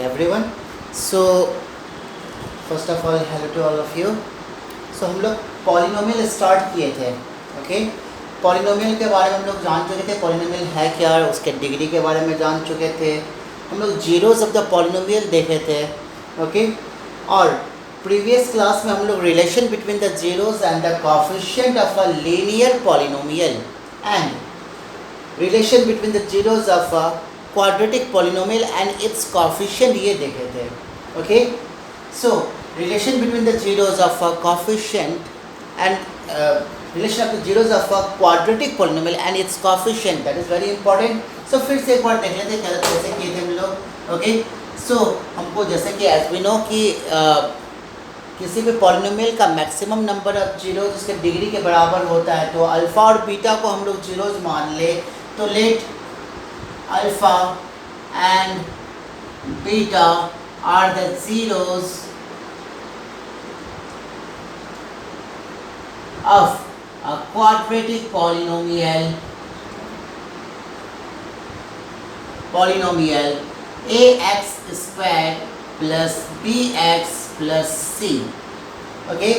everyone. So first of all, hello to all of you. So हम लोग polynomial start किए थे. Okay, polynomial के बारे में हम लोग जान चुके थे. पॉलिनोमियल है क्या, उसके डिग्री के बारे में जान चुके थे. हम लोग जीरोस ऑफ द पॉलिनोमियल देखे थे. ओके, और प्रीवियस क्लास में हम लोग relation between the zeros and the coefficient of a linear polynomial and relation between the zeros of a quadratic polynomial and its coefficient ये देखे थे. Okay, so relation between the zeros of a coefficient and relation of the zeros of a quadratic polynomial and its coefficient, that is very important. So फिर से एक बार देख लेते हैं कैसे किए थे हम लोग. ओके, सो हमको जैसे कि एज वी नो कि किसी भी पॉलिनोमियल का मैक्सिमम नंबर ऑफ जीरोज उसके डिग्री के बराबर होता है. तो अल्फ़ा और बीटा को हम लोग जीरोज मान ले, तो let alpha and beta are the zeros of a quadratic polynomial ax squared plus bx plus c. Okay,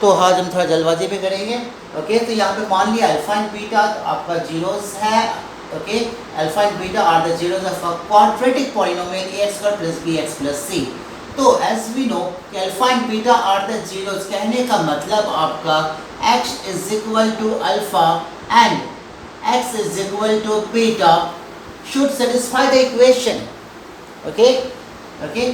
तो आज हम थोड़ा जल्दबाजी में करेंगे. ओके, तो यहाँ पे मान लिया अल्फा एंड बीटा आपका जीरोस है. Okay, alpha and beta are the zeros of a quadratic polynomial ax square plus bx plus c. तो एज वी नो कि alpha and beta are the zeros, कहने का मतलब आपका x is equal to alpha and x is equal to beta should satisfy the equation. Okay, okay,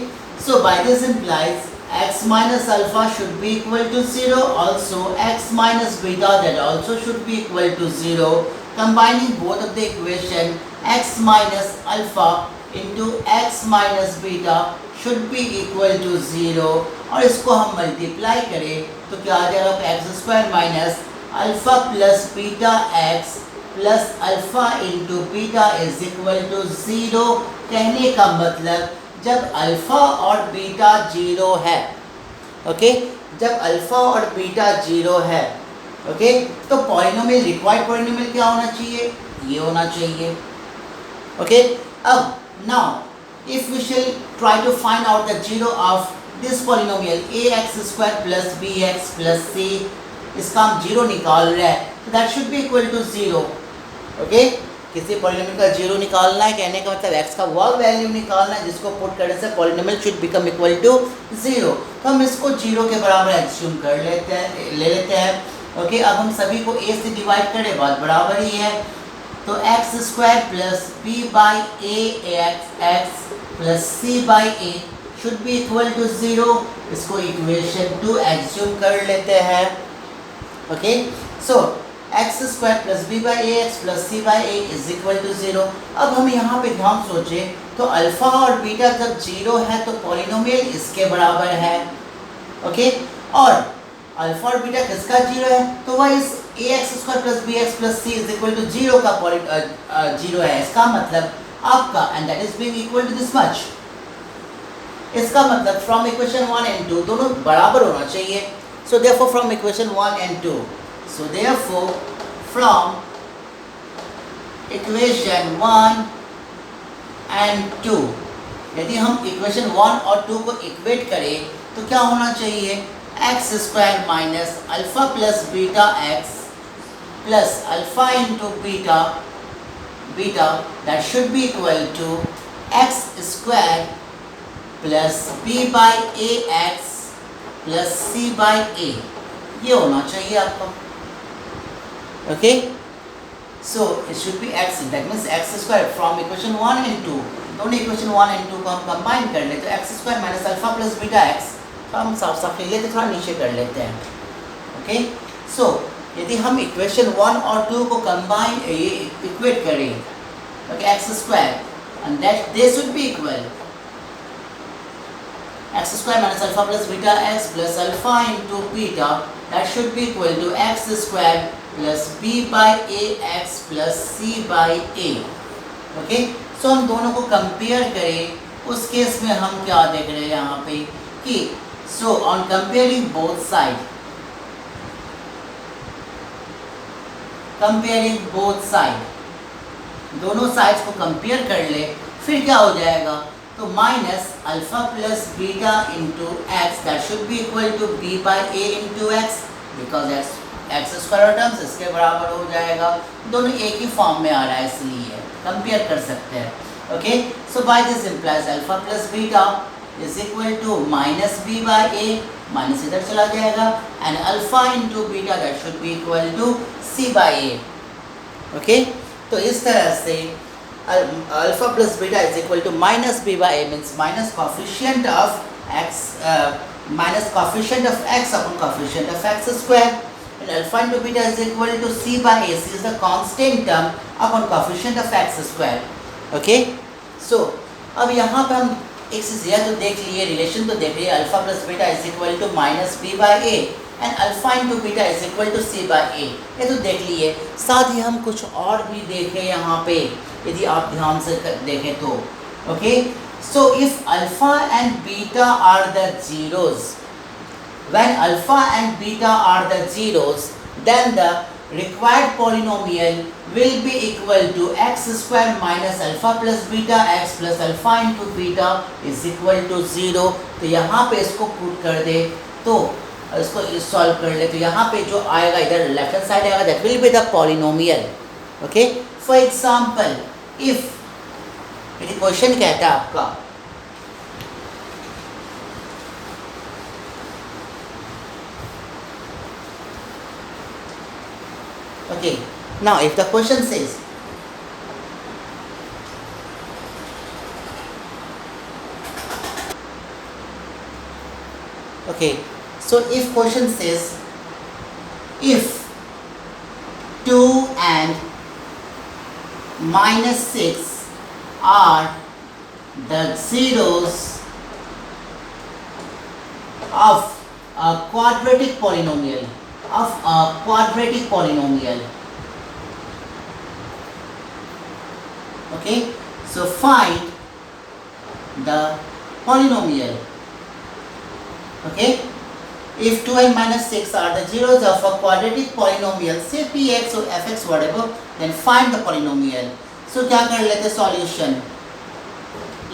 so by this implies x minus alpha should be equal to 0, also x minus beta that also should be equal to 0. Combining both of the equation, x minus alpha into x minus beta should be equal to 0. और इसको हम multiply करें तो क्या आ जाएगा, x square minus alpha plus beta x plus alpha into beta is equal to 0. कहने का मतलब जब अल्फा और बीटा जीरो है, ओके, जब अल्फा और बीटा जीरो है, ओके, तो पॉलिनोमियल रिक्वायर्ड पॉलिनोमियल क्या होना चाहिए, ये होना चाहिए. ओके, अब now if we shall try to find out the zero of this polynomial ax square plus bx plus c, इसका हम जीरो निकाल रहे हैं, तो that should be equal to 0. Okay, किसी पॉलिनोमियल का जीरो निकालना है, कहने का मतलब x का वह वैल्यू निकालना है जिसको पुट करने से polynomial should become equal to 0. तो हम इसको जीरो के बराबर एज्यूम कर लेते हैं, ले लेते हैं. ओके, अब हम सभी को a से डिवाइड करें, बात बराबर ही है. तो x square plus B by A x plus C by A should be equal to 0. इसको इक्वेशन 2 एज्यूम कर लेते हैं. Okay, so x square plus B by A x plus C by A is equal to 0. अब हम यहाँ पे ध्यान सोचें तो अल्फ़ा और बीटा जब 0 है तो पॉलिनोमियल इसके बराबर है. ओके, और अल्फा और बीटा किसका 0 है, तो वह इस A X square plus B X plus C is equal to 0 का 0 है. इसका मतलब आपका and that is being equal to this much. इसका मतलब फ्रॉम इक्वेशन 1 एंड 2 दोनों बराबर होना चाहिए. So therefore from equation 1 and 2, so therefore from equation 1 and 2, यदि हम इक्वेशन 1 और 2 को इक्वेट करें तो क्या होना चाहिए, X square minus alpha plus beta x plus alpha into beta beta that should be equal to X square plus B by A x plus C by A. ये होना चाहिए आपको. Okay, so it should be X, that means X square from equation 1 and 2, दोनों equation 1 and 2 को हम combine कर ले तो x square minus alpha plus beta x, तो हम साफ साफ ले लेते, थोड़ा नीचे कर लेते हैं. ओके, सो यदि हम इक्वेशन 1 और 2 को कंबाइन इक्वेट करें, okay, X square and that they should be equal X square minus alpha plus beta x plus alpha into beta that should be equal to X square plus B by A x plus C by A. Okay, so हम दोनों को compare करें, उस case में हम क्या देख रहे हैं यहाँ पे कि so on comparing both sides, दोनों साइड्स को कंपेयर कर ले, फिर क्या हो जाएगा, तो minus alpha plus beta into x that should be equal to B by A into x, because x square terms इसके बराबर हो जाएगा, दोनों एक ही फॉर्म में आ रहा है इसलिए कंपेयर कर सकते हैं. Okay, so by this implies alpha plus beta is equal to minus B by A, minus इधर चला जाएगा, and alpha into beta that should be equal to C by A. Okay, तो इस तरह से alpha plus beta is equal to minus B by A means minus coefficient of x minus coefficient of x upon coefficient of x square, and alpha into beta is equal to c by a. C is the constant term upon coefficient of x square. Okay, so अब यहाँ पे हम एक चीज़ यह तो देख लिए, relation तो देख लिए, alpha plus beta is equal to minus B by A and alpha into beta is equal to C by A, ये तो देख लिए. साथ ही हम कुछ और भी देखें यहाँ पे, यदि आप ध्यान से देखें तो. Okay, so if alpha and beta are the zeros, when alpha and beta are the zeros, then the required polynomial will be equal to x square minus alpha plus beta x plus alpha into beta is equal to 0. तो यहाँ पे इसको put कर दे, तो इसको solve कर ले, तो यहाँ पे जो आएगा इधर लेफ्ट हैंड साइड आएगा, that will be the polynomial. Okay, for example, if यदि क्वेश्चन कहता है आपका okay, now if the question says okay, so if question says if 2 and minus 6 are the zeros of a quadratic polynomial, okay, so find the polynomial. Okay, if 2 and minus 6 are the zeros of a quadratic polynomial, say px or fx whatever, then find the polynomial. So क्या कर लेते solution,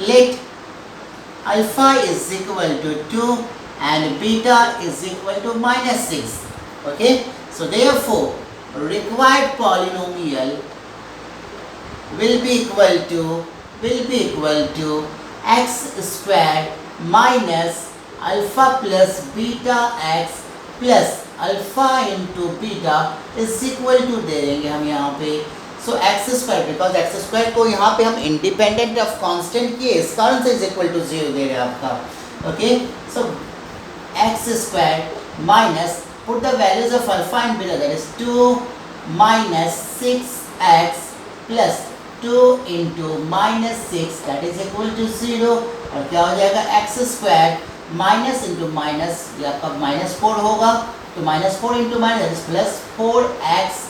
let alpha is equal to 2 and beta is equal to minus 6. Okay, so therefore required polynomial will be equal to x squared minus alpha plus beta x plus alpha into beta is equal to दे देंगे हम यहाँ पे. So x square, because x square को यहाँ पे हम independent of constant किए, इस कारण से इज इक्वल टू 0 दे रहे हैं आपका. Okay, so x square minus put the values of alpha and beta, that is 2 minus 6x plus 2 into minus 6 that is equal to 0. और क्या हो जाएगा, x square minus into minus, ये आपका minus 4 होगा, तो minus 4 into minus plus 4x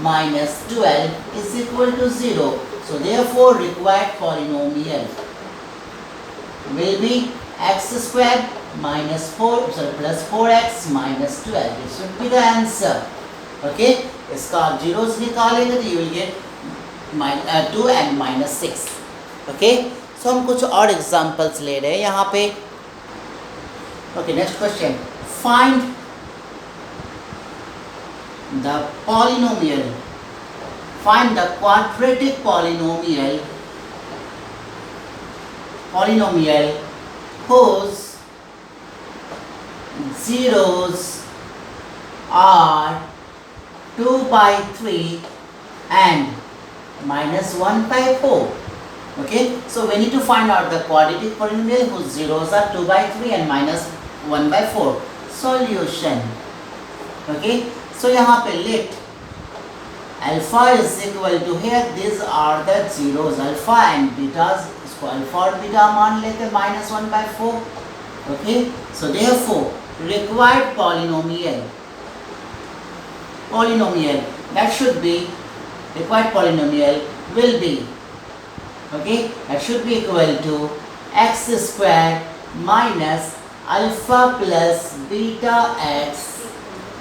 minus 12 is equal to 0. So therefore required polynomial will be x square minus 4 plus 4x minus 12. This should be the answer. Okay, इसका आप zeros निकालेंगे तो you will get 2 and minus 6. Okay, so हम कुछ और examples ले रहे हैं यहाँ पे. Okay, next question. Find the polynomial, find the quadratic polynomial whose zeros are 2 by 3 and minus 1 by 4. Okay, so we need to find out the quadratic polynomial whose zeros are 2 by 3 and minus 1 by 4. Solution. Okay, so यहाँ पे let alpha is equal to, here these are the zeros alpha and betas, इसको alpha और beta मान लेते minus 1 by 4. Okay, so therefore required polynomial that should be, required polynomial will be, okay, that should be equal to x square minus alpha plus beta x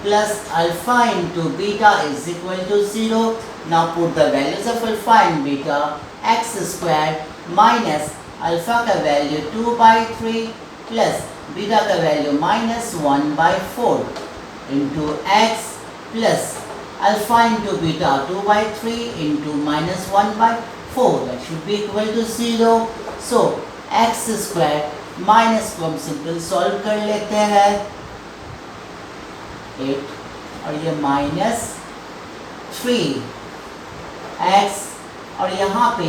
plus alpha into beta is equal to 0. Now put the values of alpha and beta, x square minus alpha का value 2/3 plus beta का value -1/4 into x plus alpha into beta 2/3 into -1/4 that should be equal to 0. So x square minus को हम simple solve कर लेते हैं 8 और ये -3x और यहाँ पे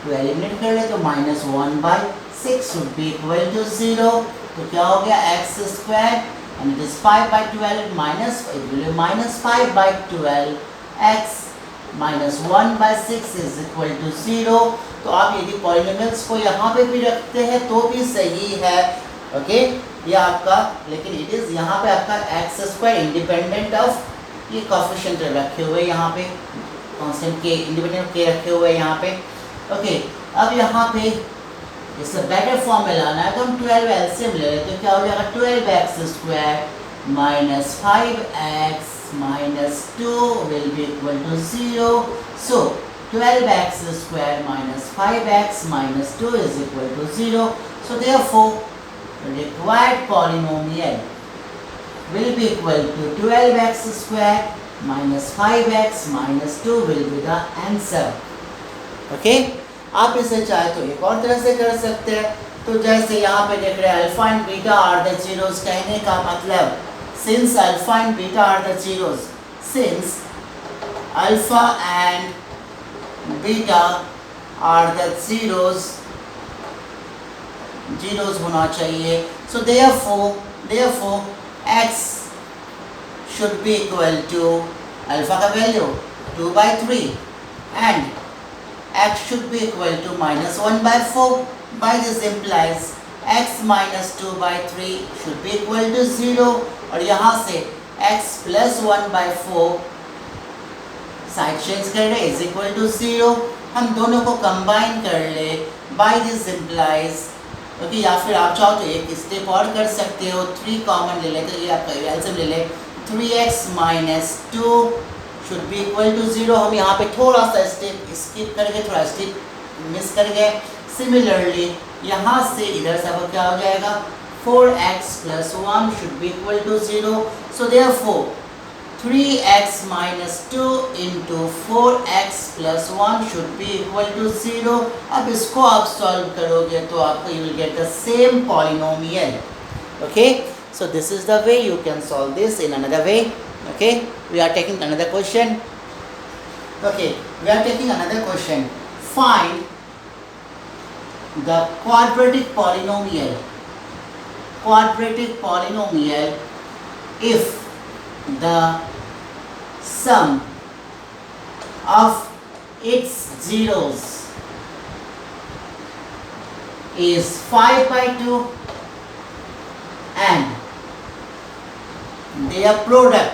तो एलिमिनेट कर ले तो -1/6 शुड बी इक्वल टू 0. तो क्या हो गया x square and it is 5/12 -5/12 x -1/6 is equal to 0. तो आप यदि पॉलिनोमियल्स को यहाँ पे भी रखते हैं तो भी सही है. ओके ये आपका, लेकिन इट इज़ यहाँ पे आपका एक्स स्क्वायर इंडिपेंडेंट ऑफ ये कोफिशिएंट रखे हुए यहाँ पे कांस्टेंट के इंडिपेंडेंट के रखे हुए यहाँ पे. ओके अब यहाँ पे इससे बेटर फॉर्म में लाना है तो हम 12 एलसीएम ले लेते हैं. तो क्या हो जाएगा 12x square minus 5x minus 2 will be equal to 0. So 12x square minus 5x minus 2 is equal to 0. So therefore, the required polynomial will be equal to 12x square minus 5x minus 2 will be the answer. Okay? आप इसे चाहे तो एक और तरह से कर सकते हैं. तो जैसे यहाँ पे देख रहे हैं alpha and beta are the zeros, कहने का मतलब since alpha and beta are the zeros, since alpha and beta are the zeros होना चाहिए. So therefore x should be equal to alpha का value 2/3 and x should be equal to -1/4. By this implies x minus 2/3 should be equal to 0. और यहाँ से x plus 1/4 side change कर ले is equal to 0. हम दोनों को combine कर ले. बाय दिस इम्प्लाइज ओके, या फिर आप चाहो तो एक स्टेप और कर सकते हो. 3 कॉमन ले लेते, ये आपका एलसीएम ले ले. 3x minus 2 should be equal to 0. हम यहाँ पे थोड़ा सा स्टेप स्किप कर गए, थोड़ा स्टेप मिस कर गए. सिमिलरली यहाँ से इधर से अब क्या हो जाएगा 4x plus 1 should be equal to 0. So therefore 3x minus 2 into 4x plus 1 should be equal to 0. अब इसको आप सॉल्व करोगे तो आपको you will get the same polynomial. Okay, so this is the way you can solve this in another way. Okay, we are taking another question. Okay, we are taking another question. Find the quadratic polynomial if the sum of its zeros is 5/2 and their product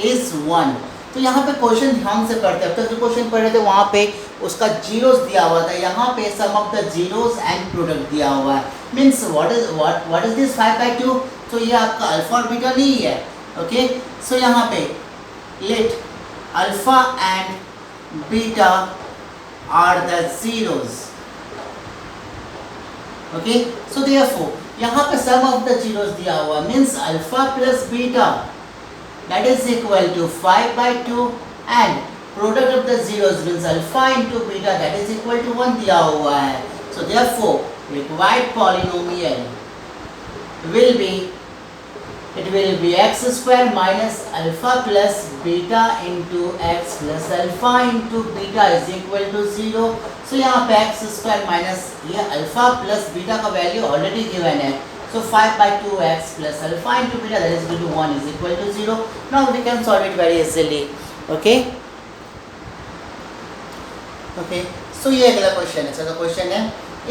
is 1. तो यहाँ पे question ध्यान से पढ़ते हैं. अब तक जो क्वेश्चन पढ़ रहे थे वहाँ पे उसका जीरोस दिया हुआ था, यहाँ पे sum of the zeros and product दिया हुआ है. Means what is this 5/2. तो ये आपका अल्फा और बीटा नहीं है. ओके, सो यहाँ पे let alpha and beta are the zeros. Okay, so therefore यहाँ पे सम ऑफ द जीरोस दिया हुआ है. Means alpha plus beta that is equal to 5/2 and product of the zeros means alpha into beta that is equal to 1 दिया हुआ है. So therefore required polynomial will be x square minus alpha plus beta into x plus alpha into beta is equal to 0. So यहाँ पे x square minus ये alpha plus beta का value already given है. So 5/2x plus alpha into beta that is equal to 1 is equal to 0. Now we can solve it very easily. Okay. Okay. So ये अगला question है. So the question है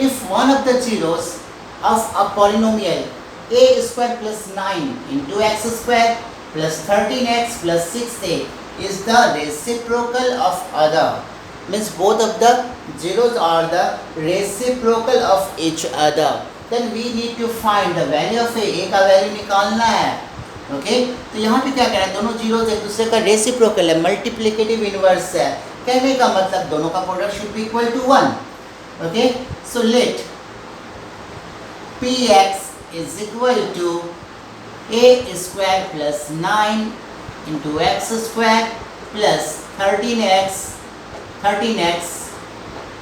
if one of the zeros of a polynomial a square plus 9 into x square plus 13x plus 6a is the reciprocal of other, means both of the zeros are the reciprocal of each other, then we need to find the value of a का value निकालना है. Okay, तो यहाँ पे क्या कह रहा है दोनों जीरोस एक दूसरे का रेसिप्रोकल है, मल्टीप्लिकेटिव इनवर्स है. कहने का मतलब दोनों का product should be equal to 1. Okay, so let px is equal to a square plus 9 into x square plus 13x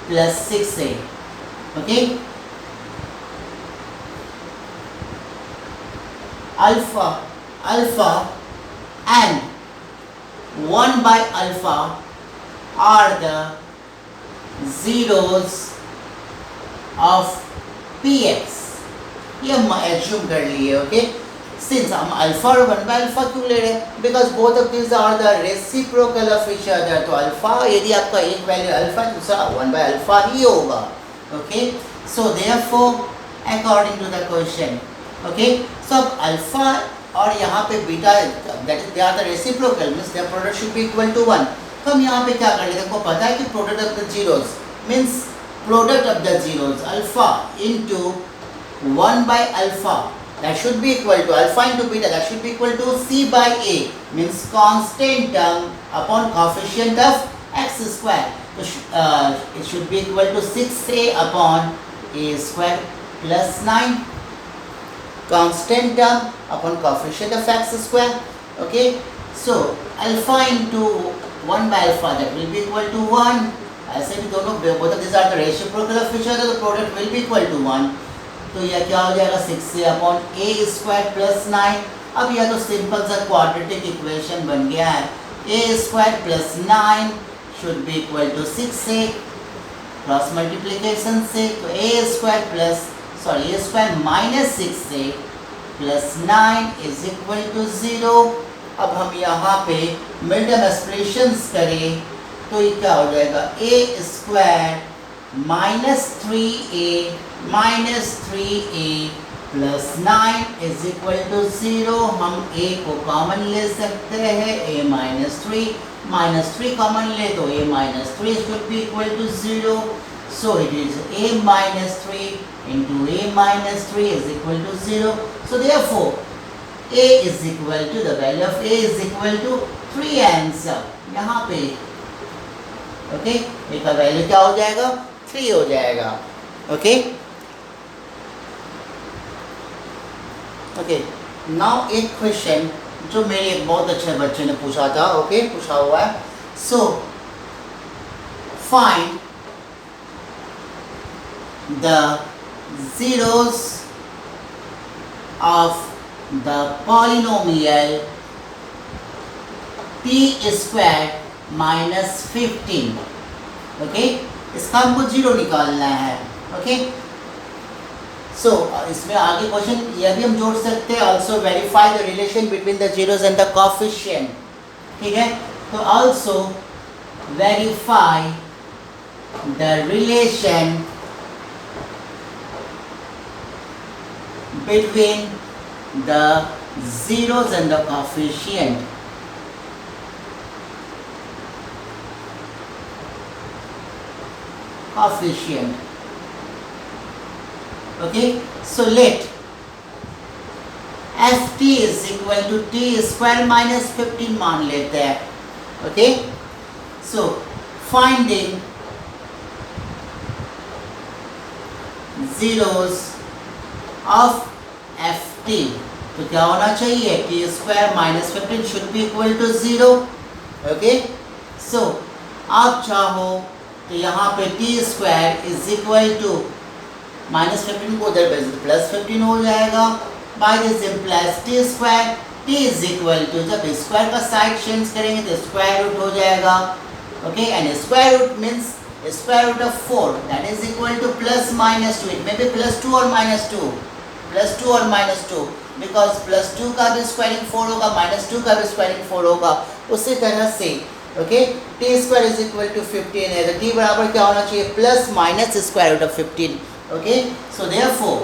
plus 6a. Okay, alpha and 1 by alpha are the zeros of px. ये हम assume कर लिए. Okay, since हम alpha और 1 by alpha क्यों ले रहे हैं? Because both of this are the reciprocal of each other. तो अल्फा यदि आपका एक वैल्यू अल्फा दूसरा 1 बाय अल्फा ही होगा. Okay, so therefore according to the question, okay, so अब अल्फा और यहाँ पे beta that is they are the reciprocal means their product should be equal to 1. तो हम यहाँ पे क्या कर लेते हैं? आपको पता है कि product of the zeros means product of the zeros alpha into 1 by alpha that should be equal to alpha into beta that should be equal to c by a means constant term upon coefficient of x square. So it should be equal to 6a upon a square plus 9 constant term upon coefficient of x square. Okay, so alpha into 1 by alpha that will be equal to 1. ऐसे भी दोनों both of these are the reciprocal of each other, the product will be equal to 1. तो यह क्या हो जाएगा? 6a upon a square plus 9. अब यह तो सिंपल सा क्वाड्रेटिक इक्वेशन बन गया है. a square plus 9 should be equal to 6a cross multiplication से. तो a square minus 6a plus 9 is equal to 0. अब हम यहाँ पे मिड एक्सप्रेशंस करें तो ये क्या हो जाएगा? a square minus 3a plus 9 is equal to 0. हम a को कॉमन ले सकते हैं. a माइनस 3 कॉमन ले तो a minus 3 should be equal to 0. So it is a minus 3 into a minus 3 is equal to 0. So therefore a is equal to the value of a is equal to 3 answer. यहाँ पे okay, a का value क्या हो जाएगा? 3 हो जाएगा. Okay, okay, now एक question जो मेरे एक बहुत अच्छे बच्चे ने पूछा था. ओके, पूछा हुआ है. So find the zeros of the polynomial t square minus 15. Okay, इसका हमको 0 निकालना है. ओके, सो इसमें आगे क्वेश्चन यह भी हम जोड़ सकते हैं. Also verify the relation between the zeros and the coefficient. ठीक है, तो also verify the relation between the zeros and the coefficient. Okay, so let ft is equal to t square minus 15 मान लेते हैं. Okay, so finding zeros of ft, तो क्या होना चाहिए? t square minus 15 should be equal to 0. Okay, so आप चाहो तो यहाँ पे t square is equal to minus 15 को उधर प्लस 15 हो जाएगा. By this implies t square t is equal to, जब स्क्वायर का साइड चेंज करेंगे तो स्क्वायर रूट हो जाएगा. Okay, and square root means square root of 4 that is equal to plus minus 2. It may be plus 2 और minus 2, plus 2 और minus 2, because plus 2 का भी स्क्वायरिंग 4 होगा, माइनस 2 का भी स्क्वायरिंग 4 होगा. उसी तरह से okay, t square is equal to 15 है, तो टी बराबर क्या होना चाहिए? Plus minus square root of 15. Okay, so therefore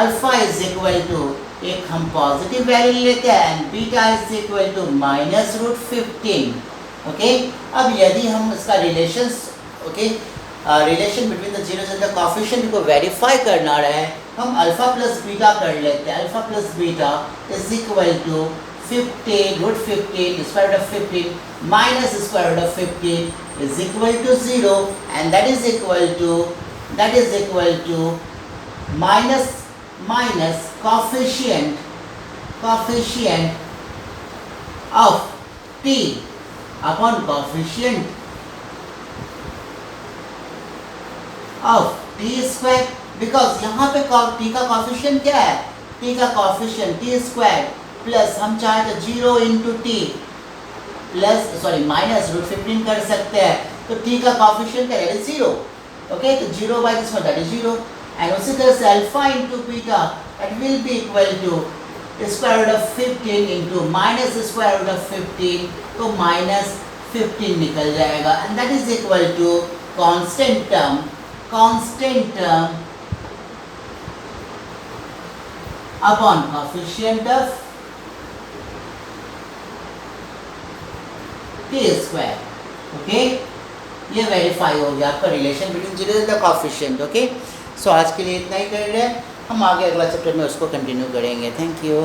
alpha is equal to, एक हम पॉजिटिव वैल्यू लेते हैं, and beta is equal to minus root 15. Okay, अब यदि हम इसका relations relation between the zeros and the coefficient को वेरीफाई करना रहे, हम अल्फा प्लस बीटा कर लेते हैं. Alpha plus beta is equal to 15 root 15 square root of 15 minus square root of 15 is equal to 0, and that is equal to minus coefficient of t upon coefficient of t square, because यहाँ पे t का coefficient क्या है, t का coefficient t square plus हम चाहे तो 0 into t plus minus root 15 कर सकते हैं, तो t का coefficient क्या है 0, ओके, तो 0 by this one that is 0, and उसी तरह से alpha into beta that will be equal to square root of 15 into minus square root of 15, तो माइनस 15 निकल जाएगा, and that is equal to constant term upon coefficient of t square, okay. ये verify हो गया आपका relation between zero and the coefficient, okay. So आज के लिए इतना ही कर रहे हैं, हम आगे अगला चैप्टर में उसको कंटिन्यू करेंगे। Thank you.